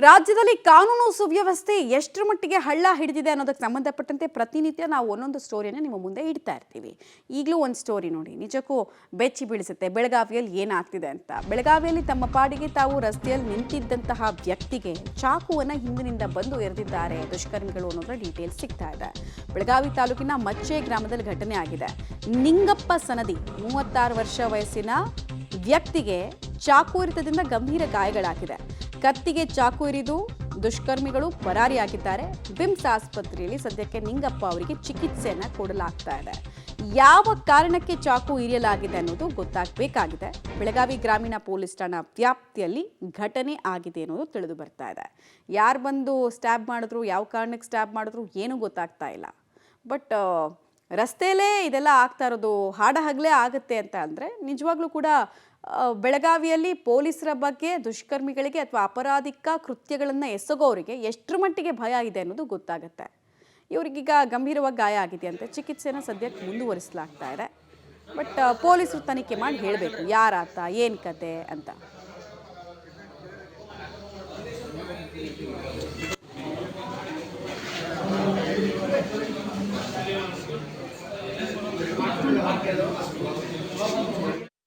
ರಾಜ್ಯದಲ್ಲಿ ಕಾನೂನು ಸುವ್ಯವಸ್ಥೆ ಎಷ್ಟರ ಮಟ್ಟಿಗೆ ಹಳ್ಳ ಹಿಡಿದಿದೆ ಅನ್ನೋದಕ್ಕೆ ಸಂಬಂಧಪಟ್ಟಂತೆ ಪ್ರತಿನಿತ್ಯ ನಾವು ಒಂದೊಂದು ಸ್ಟೋರಿಯನ್ನು ನಿಮ್ಮ ಮುಂದೆ ಇಡ್ತಾ ಇರ್ತೀವಿ. ಈಗಲೂ ಒಂದು ಸ್ಟೋರಿ ನೋಡಿ, ನಿಜಕ್ಕೂ ಬೆಚ್ಚಿ ಬೀಳಿಸುತ್ತೆ. ಬೆಳಗಾವಿಯಲ್ಲಿ ಏನಾಗ್ತಿದೆ ಅಂತ. ಬೆಳಗಾವಿಯಲ್ಲಿ ತಮ್ಮ ಪಾಡಿಗೆ ತಾವು ರಸ್ತೆಯಲ್ಲಿ ನಿಂತಿದ್ದಂತಹ ವ್ಯಕ್ತಿಗೆ ಚಾಕುವನ್ನು ಹಿಂದಿನಿಂದ ಬಂದು ಎರೆದಿದ್ದಾರೆ ದುಷ್ಕರ್ಮಿಗಳು ಅನ್ನೋದರ ಡೀಟೇಲ್ಸ್ ಸಿಗ್ತಾ ಇದೆ. ಬೆಳಗಾವಿ ತಾಲೂಕಿನ ಮಚ್ಚೆ ಗ್ರಾಮದಲ್ಲಿ ಘಟನೆ ಆಗಿದೆ. ನಿಂಗಪ್ಪ ಸನದಿ 36 ವರ್ಷ ವಯಸ್ಸಿನ ವ್ಯಕ್ತಿಗೆ ಚಾಕು ಇರಿತದಿಂದ ಗಂಭೀರ ಗಾಯಗಳಾಗಿದೆ. ಕತ್ತಿಗೆ ಚಾಕು ಇರಿದು ದುಷ್ಕರ್ಮಿಗಳು ಪರಾರಿಯಾಗಿದ್ದಾರೆ. ಬಿಮ್ಸ್ ಆಸ್ಪತ್ರೆಯಲ್ಲಿ ಸದ್ಯಕ್ಕೆ ನಿಂಗಪ್ಪ ಅವರಿಗೆ ಚಿಕಿತ್ಸೆಯನ್ನು ಕೊಡಲಾಗ್ತಾ ಇದೆ. ಯಾವ ಕಾರಣಕ್ಕೆ ಚಾಕು ಇರಿಯಲಾಗಿದೆ ಅನ್ನೋದು ಗೊತ್ತಾಗಬೇಕಾಗಿದೆ. ಬೆಳಗಾವಿ ಗ್ರಾಮೀಣ ಪೊಲೀಸ್ ಠಾಣಾ ವ್ಯಾಪ್ತಿಯಲ್ಲಿ ಘಟನೆ ಆಗಿದೆ ಅನ್ನೋದು ತಿಳಿದು ಬರ್ತಾ ಇದೆ. ಯಾರು ಬಂದು ಸ್ಟ್ಯಾಬ್ ಮಾಡಿದ್ರು, ಯಾವ ಕಾರಣಕ್ಕೆ ಸ್ಟ್ಯಾಬ್ ಮಾಡಿದ್ರು ಏನೂ ಗೊತ್ತಾಗ್ತಾ ಇಲ್ಲ. ಬಟ್ ರಸ್ತೆಯಲ್ಲೇ ಇದೆಲ್ಲ ಆಗ್ತಾ ಇರೋದು, ಹಾಡಹಗಲೇ ಆಗುತ್ತೆ ಅಂತ ಅಂದರೆ ನಿಜವಾಗ್ಲೂ ಕೂಡ ಬೆಳಗಾವಿಯಲ್ಲಿ ಪೊಲೀಸರ ಬಗ್ಗೆ ದುಷ್ಕರ್ಮಿಗಳಿಗೆ ಅಥವಾ ಅಪರಾಧಿಕ ಕೃತ್ಯಗಳನ್ನು ಎಸಗೋರಿಗೆ ಎಷ್ಟರ ಮಟ್ಟಿಗೆ ಭಯ ಇದೆ ಅನ್ನೋದು ಗೊತ್ತಾಗುತ್ತೆ. ಇವರಿಗೀಗ ಗಂಭೀರವಾಗಿ ಗಾಯ ಆಗಿದೆಯಂತೆ. ಚಿಕಿತ್ಸೆನ ಸದ್ಯಕ್ಕೆ ಮುಂದುವರಿಸಲಾಗ್ತಾ ಇದೆ. ಬಟ್ ಪೊಲೀಸರು ತನಿಖೆ ಮಾಡಿ ಹೇಳಬೇಕು ಯಾರಾತ, ಏನು ಕತೆ ಅಂತ.